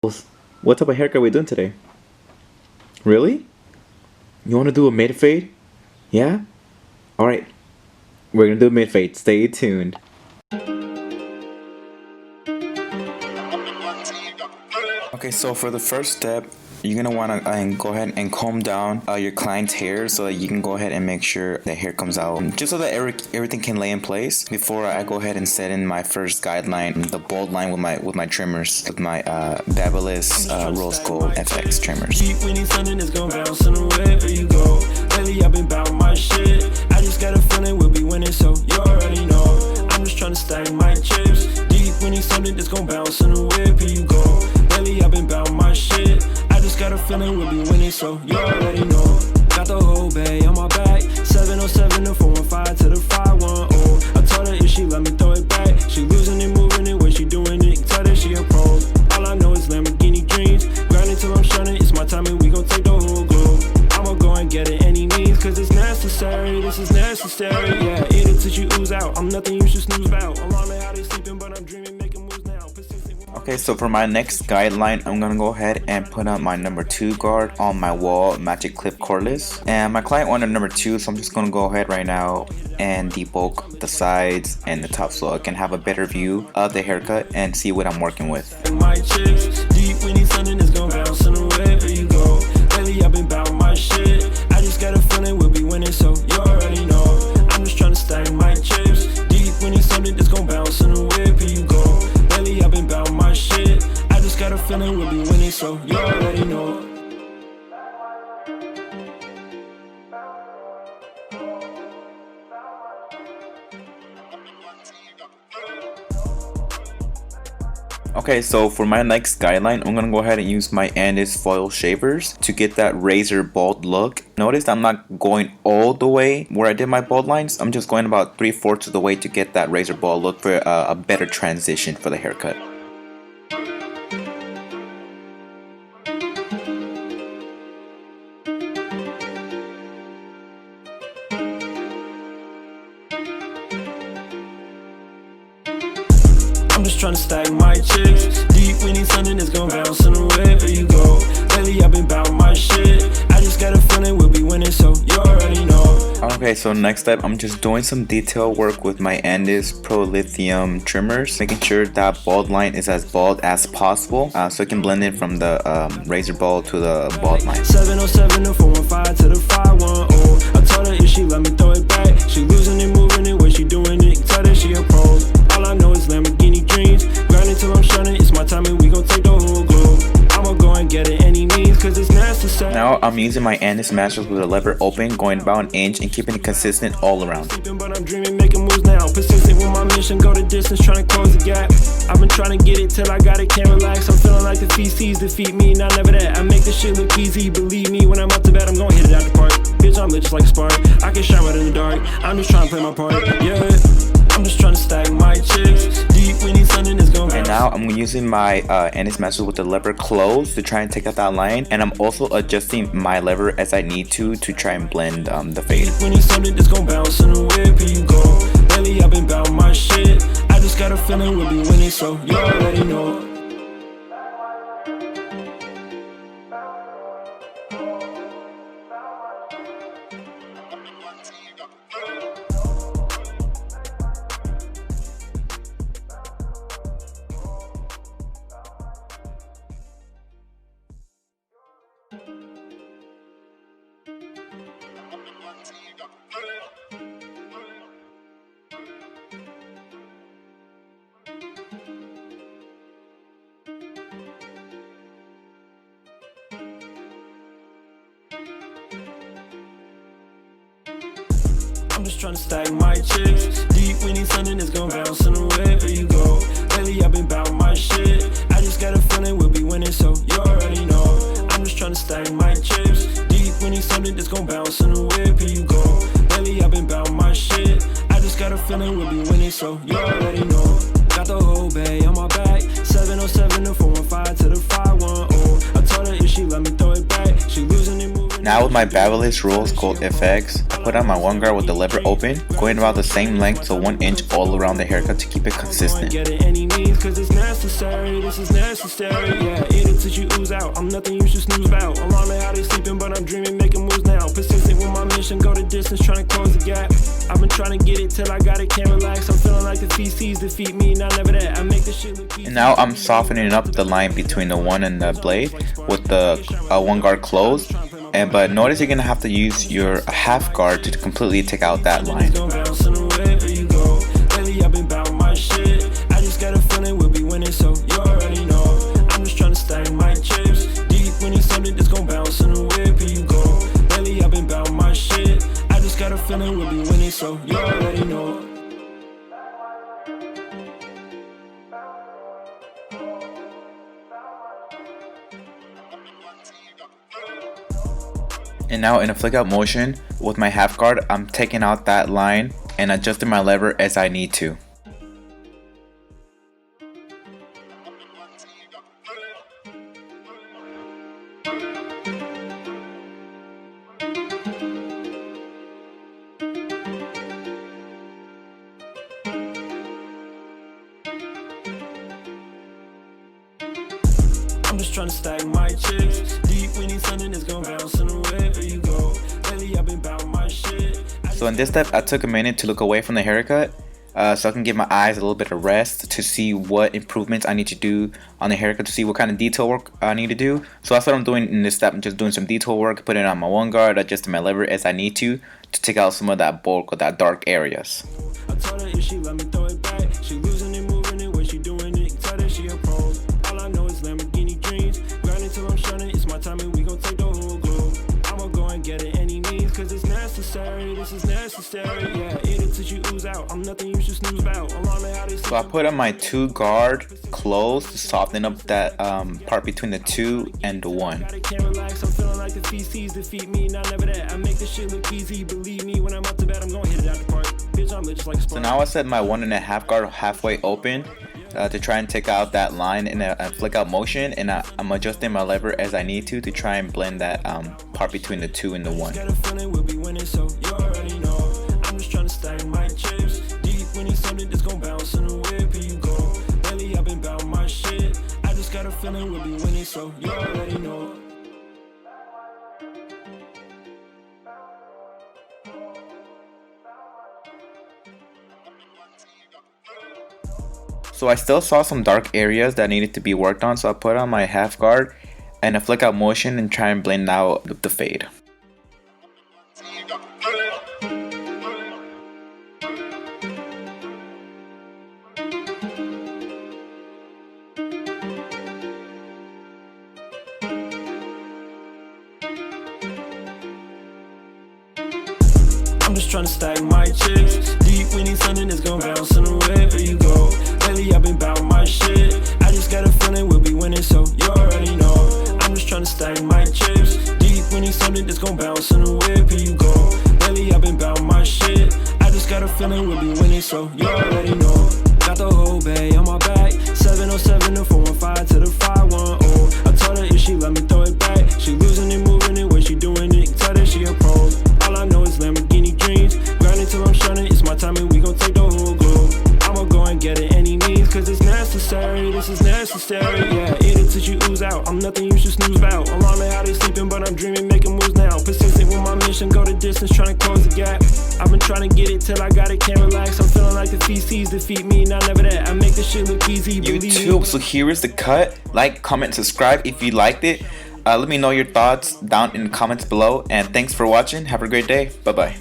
What type of haircut we doing today? Really? You want to do a mid fade? Yeah? Alright. We're gonna do a mid fade. Stay tuned. Okay, so for the first step, you're gonna want to go ahead and comb down your client's hair so that you can go ahead and make sure the hair comes out, just so that everything can lay in place before I go ahead and set in my first guideline, the bold line with my trimmers, with my Babyliss Rose Gold FX trimmers. When he's something that's gonna bounce in the way where you go. Lately I've been bout my shit. I just got a feeling we'll be winning, so you already know. I'm just trying to stack my chips. Deep when he's something that's gonna bounce in the way where you go. Lately I've been bout my shit. I just got a feeling we'll be winning, so you already know. Got the whole bay on my back. 707 to 415 to the 510. I told her if she let me throw it back. She losing it, moving it, way she doing it. Tell her she a pro. All I know is Lamborghini dreams. Grinding till I'm shining, it's my time and we gon' take the whole globe. I'ma go and get it any means, cause it's necessary, this is necessary. Yeah, eat it till you ooze out. I'm nothing you should snooze about. Around me how they sleeping, but I'm dreaming, making moves now. Okay, so for my next guideline, I'm gonna go ahead and put on my number 2 guard on my wall Magic Clip cordless. And my client wanted number 2, so I'm just gonna go ahead right now and debulk the sides and the top so I can have a better view of the haircut and see what I'm working with. My chips, deep when he's something that's gonna bounce in the way where you go. Lately I've been bout my shit. I just got a feeling we'll be winning, so you already know. I'm just trying to stack my chips. Deep when he's something that's gonna bounce in the way where you go. Lately I've been bout my shit. I just got a feeling we'll be winning, so you already know. Okay, so for my next guideline, I'm gonna go ahead and use my Andis foil shavers to get that razor bald look. Notice I'm not going all the way where I did my bald lines. I'm just going about 3/4 of the way to get that razor bald look for a better transition for the haircut. I'm just trying to stack my chips. Deep when he's something that's gonna bounce in the way where you go. Lately I've been bout my shit. I just got a feeling we'll be winning, so you already know. Okay, so next up, I'm just doing some detail work with my Andis Pro Lithium trimmers, making sure that bald line is as bald as possible, so it can blend in from the razor bald to the bald line. 707 to 415 to the 510. I told her if she let me throw it back. She losing it, moving it, way she doing it. Tell her she a pro. All I know is Lamborghini dreams. Grinding till I'm shining, it's my time and we gon' take the whole globe. I'ma go and get it any means, cause it's necessary. Now I'm using my Andis masters with the lever open, going about an inch and keeping it consistent all around. But I'm dreaming, making moves now. Persistent with my mission, go the distance, trying to close the gap. I've been trying to get it till I got it, can't relax. I'm feeling like the feces defeat me, not never that. I make this shit look easy, believe me. When I'm up to bat, I'm gonna hit it out the park. Bitch, I'm lit just like a spark. I can shine right in the dark. I'm just trying to play my part. Yeah, I'm just trying to stack my chips. Deep when he's something that's gonna. And now I'm using my Andis masters with the lever closed to try and take out that line, and I'm also adjusting my lever as I need to try and blend the fade. When he's something that's gonna bounce in the way where you go. Lately I've been bout my shit. I just got a feeling we'll be winning, so you already know. I'm just trying to stack my chips. Deep when he's something that's gonna bounce in the way where you go. Lately I've been bout my shit. I just got a feeling we'll be winning, so you already know. I'm just trying to stack my chips. Deep when he's something that's gonna bounce in the way where you go. Lately I've been bout my shit. I just got a feeling we'll be winning, so you already know. Got the whole bay on my back. 707 to 415 to the 510. I told her if she let me throw it back. She losing it, moving. Now with my Babyliss Rules Gold FX, I put on my one guard with the lever open, going about the same length, so 1 inch all around the haircut to keep it consistent. Get it any means, cause it's necessary, this is necessary, yeah. Eat it till you ooze out, I'm nothing you should snooze about. Alarming how they sleeping, but I'm dreaming, making moves now. Persistent with my mission, go the distance, trying to close the gap. I've been trying to get it till I got it, can't relax. I'm feeling like the feces defeat me, not never that. I make the shit look easy. And now I'm softening up the line between the one and the blade with the one guard closed. But notice you're gonna have to use your half guard to completely take out that line. I've been bout my shit. I just got a feeling we'll be winning, so you already know. I'm just trying to stack my chips. Deep winning something that's gon' bounce in the whip. Here you go. Lately I've been bout my shit. I just got a feeling we'll be winning, so you already know. And now in a flick out motion with my half guard, I'm taking out that line and adjusting my lever as I need to. I'm just trying to stack my chips. Deep winning something that's gon' bounce in the way. Here you go. Lately I've been bout my shit. So in this step, I took a minute to look away from the haircut so I can give my eyes a little bit of rest to see what improvements I need to do on the haircut, to see what kind of detail work I need to do. So that's what I'm doing in this step. I'm just doing some detail work, putting on my one guard, adjusting my lever as I need to take out some of that bulk or that dark areas. I told her if she let me throw it back, she losing it, moving it, when she doing it, tell her she a pro. All I know is Lamborghini dreams, grinding till I'm shining, it's my time and we gon' take the whole globe. I'ma go and get it any means, cause it's necessary, this is necessary, yeah. Eat it till you ooze out, I'm nothing you should snooze about. Alarming how they So I put on my 2 guard closed to soften up that part between the 2 and the 1. Can't relax, I'm feeling like the feces defeat me, not never that. I make this shit look easy, believe me, when I'm up to bed, I'm gonna hit it out the park. Bitch, I'm lit just like a spark. So now I set my 1.5 guard halfway open to try and take out that line in a flick out motion, and I'm adjusting my lever as I need to try and blend that part between the 2 and the 1. Got a feeling we'll be winning, so you already know. I'm just trying to stack my chips. Deep winning something that's gon' bounce in the whip. Here you go. Lately I've been bout my shit. I just got a feeling we'll be winning, so you already know. So I still saw some dark areas that needed to be worked on, so I put on my half guard and a flick out motion and try and blend out the fade. I'm just trying to stack my chips. Deep winning something that's gon' bounce in the way. Here you go. Lately I've been bout my shit. I just got a feeling we'll be winning, so you already know. I'm just trying to stack my chips. Deep winning something that's gon' bounce in the whip. Here you go. Lately I've been bout my shit. I just got a feeling we'll be winning, so you already know. Got the whole bay on my back. 707 to 415 to the 510. I told her if she let me throw it back, she losing it, moving it, when she doing it, tell her she a pro. All I know is Lamborghini dreams, grinding till I'm shining, it's my time and we gon' take the whole globe. I'ma go and get it any means, cause it's necessary, this is necessary, yeah. Eat it till you ooze out, I'm nothing you should snooze about. Alarming how they sleeping, but I'm dreaming, making moves now. Persistent with my mission, go the distance, trying to close the gap. I've been trying to get it till I got it, can't relax. I'm feeling like the feces defeat me, not never that. I make this shit look easy, believe YouTube, so here is the cut. Like, comment, subscribe if you liked it. Let me know your thoughts down in the comments below, and thanks for watching. Have a great day. Bye bye.